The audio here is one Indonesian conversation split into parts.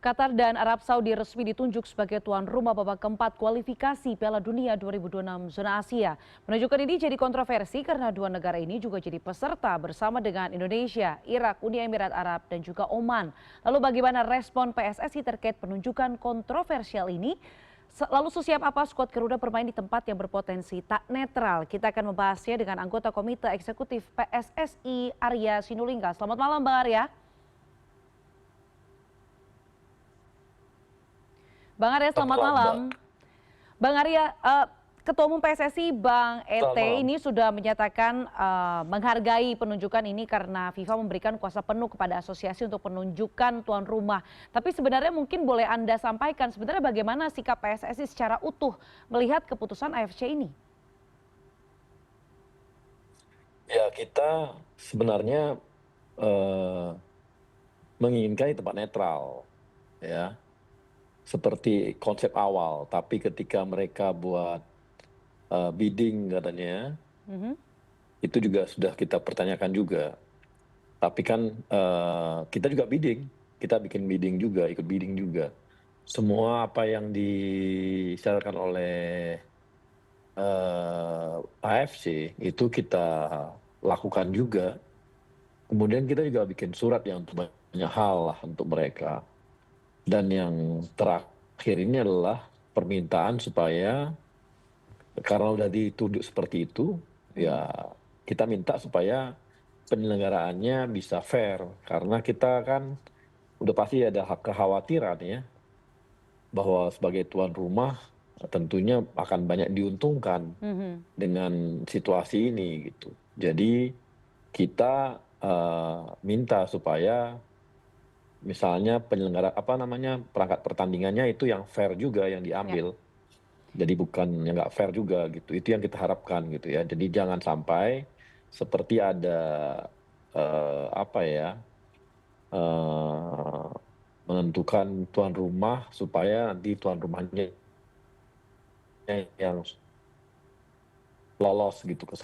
Qatar dan Arab Saudi resmi ditunjuk sebagai tuan rumah babak keempat kualifikasi Piala Dunia 2026 zona Asia. Penunjukan ini jadi kontroversi karena dua negara ini juga jadi peserta bersama dengan Indonesia, Irak, Uni Emirat Arab, dan juga Oman. Lalu bagaimana respon PSSI terkait penunjukan kontroversial ini? Lalu sesiap apa skuad Garuda bermain di tempat yang berpotensi tak netral? Kita akan membahasnya dengan anggota Komite Eksekutif PSSI Arya Sinulinga. Selamat malam Bang Arya. Bang Arya, selamat malam. Bang Arya, Ketua Umum PSSI Bang ET ini sudah menyatakan menghargai penunjukan ini karena FIFA memberikan kuasa penuh kepada asosiasi untuk penunjukan tuan rumah. Tapi sebenarnya mungkin boleh Anda sampaikan sebenarnya bagaimana sikap PSSI secara utuh melihat keputusan AFC ini? Ya, kita sebenarnya menginginkan di tempat netral, ya, seperti konsep awal. Tapi ketika mereka buat bidding katanya, itu juga sudah kita pertanyakan juga. Tapi kan kita juga bidding, kita bikin bidding juga, ikut bidding juga. Semua apa yang disyaratkan oleh AFC itu kita lakukan juga. Kemudian kita juga bikin surat yang untuk banyak hal lah untuk mereka. Dan yang terakhir ini adalah permintaan supaya karena udah dituduh seperti itu, ya kita minta supaya penyelenggaraannya bisa fair. Karena kita kan udah pasti ada kekhawatiran ya, bahwa sebagai tuan rumah tentunya akan banyak diuntungkan dengan situasi ini gitu. Jadi kita minta supaya misalnya penyelenggara perangkat pertandingannya itu yang fair juga yang diambil. Jadi bukan yang nggak fair juga gitu. Itu yang kita harapkan gitu ya. Jadi jangan sampai seperti ada menentukan tuan rumah supaya nanti tuan rumahnya yang lolos gitu ke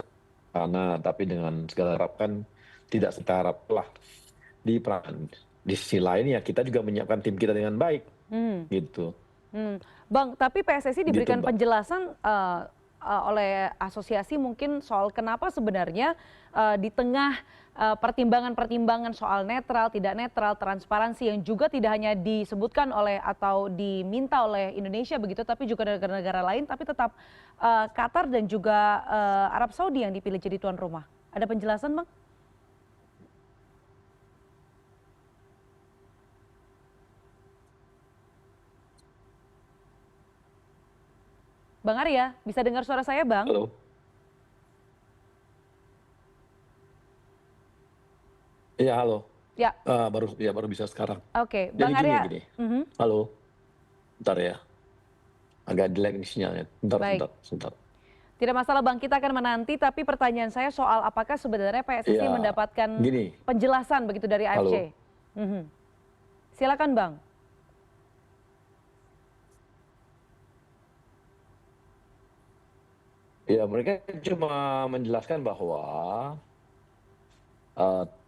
sana, tapi dengan segala harapkan tidak setara lah di peran. Di sisi lain ya kita juga menyiapkan tim kita dengan baik, gitu. Bang, tapi PSSI Gitu, diberikan Mbak. penjelasan oleh asosiasi mungkin soal kenapa sebenarnya di tengah pertimbangan-pertimbangan soal netral, tidak netral, transparansi yang juga tidak hanya disebutkan oleh atau diminta oleh Indonesia begitu, tapi juga negara-negara lain, tapi tetap Qatar dan juga Arab Saudi yang dipilih jadi tuan rumah. Ada penjelasan, Bang? Bang Arya, bisa dengar suara saya, Bang? Halo. Iya, halo. Ya. Baru bisa sekarang. Oke, Jadi Bang gini. Arya. Halo. Bentar ya. Agak delay nih sinyalnya. Baik. Sebentar. Tidak masalah Bang, kita akan menanti, tapi pertanyaan saya soal apakah sebenarnya PSSI Iya, mendapatkan gini. penjelasan begitu dari Halo. AFC? Silakan Bang. Ya, mereka cuma menjelaskan bahwa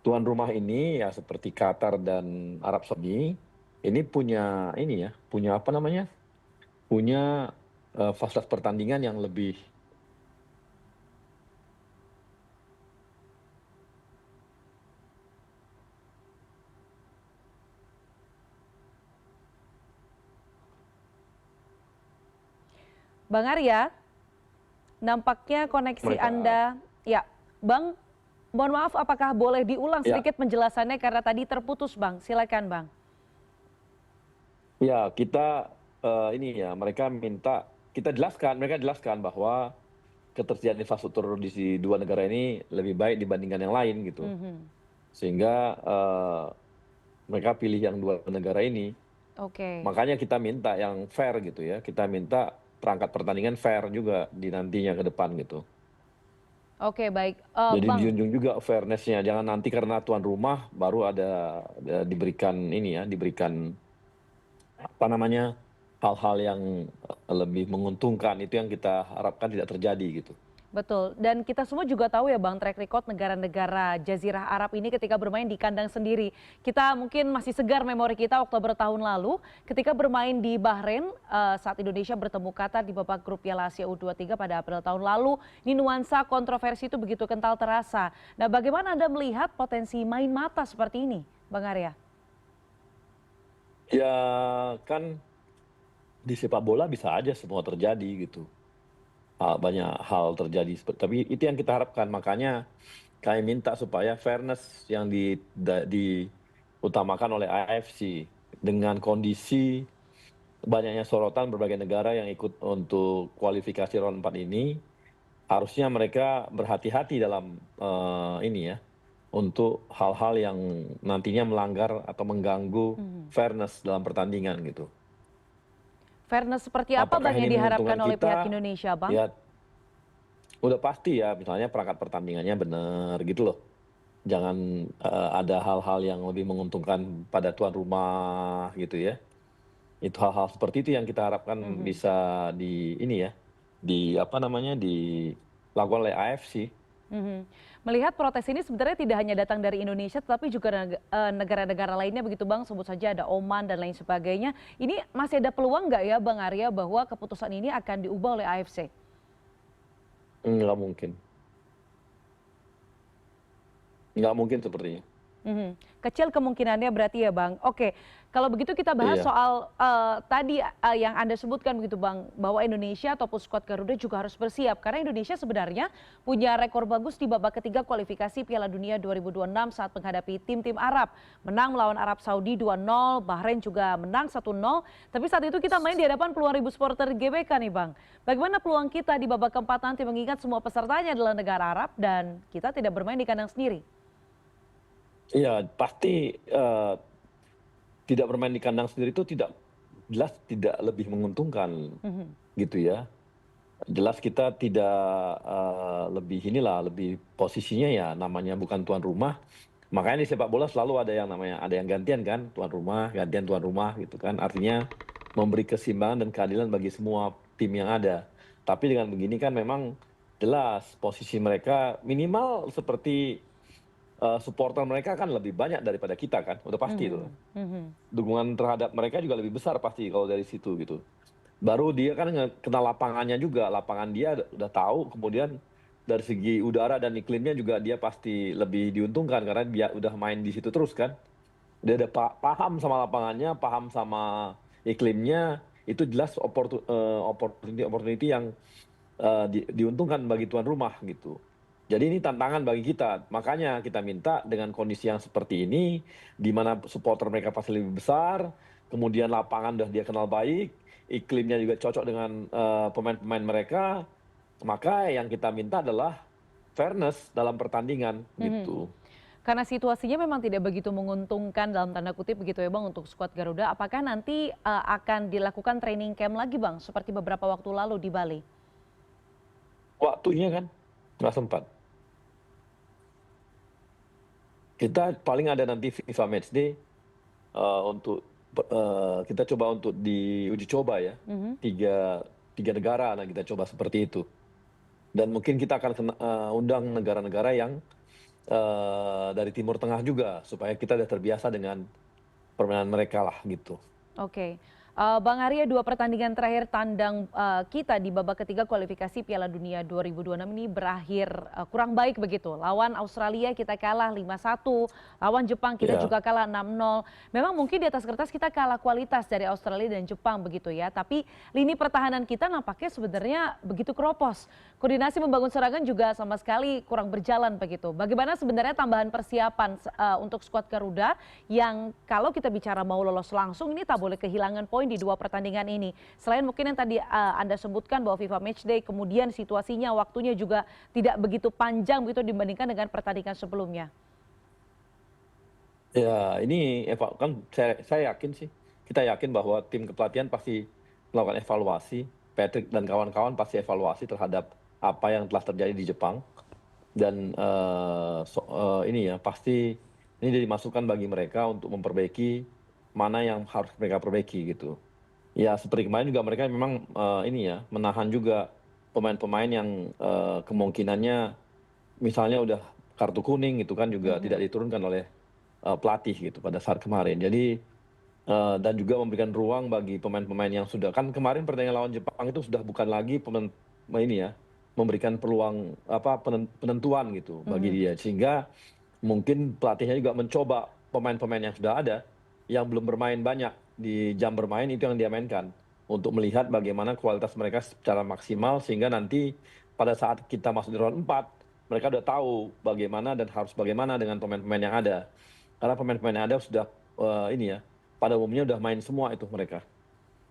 tuan rumah ini ya seperti Qatar dan Arab Saudi ini punya fasilitas pertandingan yang lebih Bang Arya, nampaknya koneksi mereka. Anda, ya Bang, mohon maaf apakah boleh diulang Ya. sedikit penjelasannya karena tadi terputus Bang, silakan Bang. Ya, kita mereka mereka jelaskan bahwa ketersediaan infrastruktur di dua negara ini lebih baik dibandingkan yang lain gitu. Sehingga mereka pilih yang dua negara ini. Oke. Makanya kita minta yang fair gitu ya. Kita minta perangkat pertandingan fair juga di nantinya ke depan gitu. Oke, baik. Jadi Bang, dijunjung juga fairness-nya. Jangan nanti karena tuan rumah baru ada diberikan hal-hal yang lebih menguntungkan. Itu yang kita harapkan tidak terjadi gitu. Betul, dan kita semua juga tahu ya Bang, track record negara-negara Jazirah Arab ini ketika bermain di kandang sendiri. Kita mungkin masih segar memori kita Oktober tahun lalu ketika bermain di Bahrain saat Indonesia bertemu Qatar di babak grup Piala Asia U23 pada April tahun lalu. Ini nuansa kontroversi itu begitu kental terasa. Nah, bagaimana Anda melihat potensi main mata seperti ini, Bang Arya? Ya kan di sepak bola bisa aja semua terjadi gitu. Banyak hal terjadi, tapi itu yang kita harapkan. Makanya kami minta supaya fairness yang diutamakan oleh AFC dengan kondisi banyaknya sorotan berbagai negara yang ikut untuk kualifikasi round 4 ini, harusnya mereka berhati-hati dalam ini ya, untuk hal-hal yang nantinya melanggar atau mengganggu Mhm. fairness dalam pertandingan gitu. Fairness seperti apa Apakah Bang ini yang diharapkan menguntungkan oleh pihak kita? Indonesia Bang? Ya udah pasti ya, misalnya perangkat pertandingannya benar gitu loh. Jangan ada hal-hal yang lebih menguntungkan pada tuan rumah gitu ya. Itu hal-hal seperti itu yang kita harapkan Mhm. bisa di ini ya, di apa namanya, dilakukan oleh AFC. Mhm. Melihat protes ini sebenarnya tidak hanya datang dari Indonesia, tetapi juga negara-negara lainnya begitu Bang, sebut saja ada Oman dan lain sebagainya. Ini masih ada peluang nggak ya Bang Arya bahwa keputusan ini akan diubah oleh AFC? Nggak mungkin, nggak mungkin sepertinya. Mhm. Kecil kemungkinannya berarti ya Bang. Oke, kalau begitu kita bahas Iya. soal tadi yang Anda sebutkan begitu Bang, bahwa Indonesia ataupun skuad Garuda juga harus bersiap. Karena Indonesia sebenarnya punya rekor bagus di babak ketiga kualifikasi Piala Dunia 2026 saat menghadapi tim-tim Arab. Menang melawan Arab Saudi 2-0, Bahrain juga menang 1-0. Tapi saat itu kita main di hadapan puluhan ribu supporter GBK nih Bang. Bagaimana peluang kita di babak keempat nanti mengingat semua pesertanya adalah negara Arab dan kita tidak bermain di kandang sendiri? Iya, pasti, tidak bermain di kandang sendiri itu jelas tidak lebih menguntungkan, Mhm. gitu ya. Jelas kita tidak, lebih inilah, lebih posisinya ya namanya bukan tuan rumah, makanya di sepak bola selalu ada yang gantian kan, tuan rumah, gantian tuan rumah gitu kan. Artinya memberi keseimbangan dan keadilan bagi semua tim yang ada. Tapi dengan begini kan memang jelas posisi mereka minimal seperti, supporter mereka kan lebih banyak daripada kita kan, udah pasti itu. Mhm, mhm. Dukungan terhadap mereka juga lebih besar pasti kalau dari situ gitu. Baru dia kan kenal lapangannya juga, lapangan dia udah tahu, kemudian dari segi udara dan iklimnya juga dia pasti lebih diuntungkan karena dia udah main di situ terus kan. Dia udah paham sama lapangannya, paham sama iklimnya, itu jelas opportunity yang, diuntungkan bagi tuan rumah gitu. Jadi ini tantangan bagi kita, makanya kita minta dengan kondisi yang seperti ini, di mana supporter mereka pasti lebih besar, kemudian lapangan udah dia kenal baik, iklimnya juga cocok dengan, pemain-pemain mereka, maka yang kita minta adalah fairness dalam pertandingan, Mhm. gitu. Karena situasinya memang tidak begitu menguntungkan dalam tanda kutip begitu ya Bang untuk skuad Garuda, apakah nanti, akan dilakukan training camp lagi Bang seperti beberapa waktu lalu di Bali? Waktunya kan nggak sempat. Kita paling ada nanti FIFA Matchday, untuk kita coba untuk diuji coba ya, Mhm. tiga tiga negara, nah kita coba seperti itu. Dan mungkin kita akan undang negara-negara yang, dari Timur Tengah juga, supaya kita udah terbiasa dengan permainan mereka lah gitu. Oke, Bang Arya 2 pertandingan terakhir tandang, kita di babak ketiga kualifikasi Piala Dunia 2026 ini berakhir, kurang baik begitu. Lawan Australia kita kalah 5-1, lawan Jepang kita Ya, juga kalah 6-0. Memang mungkin di atas kertas kita kalah kualitas dari Australia dan Jepang begitu ya, tapi lini pertahanan kita nampaknya sebenarnya begitu keropos. Koordinasi membangun serangan juga sama sekali kurang berjalan begitu. Bagaimana sebenarnya tambahan persiapan untuk skuad Garuda yang kalau kita bicara mau lolos langsung ini tak boleh kehilangan poin di 2 pertandingan ini. Selain mungkin yang tadi Anda sebutkan bahwa FIFA Matchday kemudian situasinya waktunya juga tidak begitu panjang begitu dibandingkan dengan pertandingan sebelumnya. ya ini kan saya yakin sih, kita yakin bahwa tim kepelatihan pasti melakukan evaluasi, Patrick dan kawan-kawan pasti evaluasi terhadap apa yang telah terjadi di Jepang. Dan, ini ya, pasti ini jadi masukan bagi mereka untuk memperbaiki mana yang harus mereka perbaiki gitu. Ya seperti kemarin juga mereka memang, ini ya, menahan juga, pemain-pemain yang kemungkinannya misalnya udah kartu kuning gitu kan juga tidak diturunkan oleh pelatih gitu pada saat kemarin. Jadi dan juga memberikan ruang bagi pemain-pemain yang sudah kan kemarin pertandingan lawan Jepang itu sudah bukan lagi ini ya, memberikan peluang penentuan gitu bagi Mhm. dia. Sehingga mungkin pelatihnya juga mencoba pemain-pemain yang sudah ada, yang belum bermain banyak di jam bermain itu yang dia mainkan. Untuk melihat bagaimana kualitas mereka secara maksimal sehingga nanti pada saat kita masuk di round 4, mereka udah tahu bagaimana dan harus bagaimana dengan pemain-pemain yang ada. Karena pemain-pemain yang ada sudah ini ya, pada umumnya udah main semua itu mereka.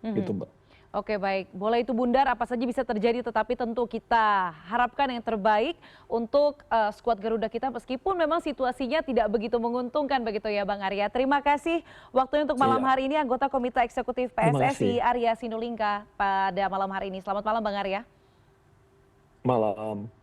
Gitu, Mhm. Mbak. Oke baik, bola itu bundar apa saja bisa terjadi tetapi tentu kita harapkan yang terbaik untuk skuad Garuda kita meskipun memang situasinya tidak begitu menguntungkan begitu ya Bang Arya. Terima kasih waktunya untuk malam Iya, hari ini anggota Komite Eksekutif terima PSSI kasih. Arya Sinulinga pada malam hari ini. Selamat malam Bang Arya. Malam.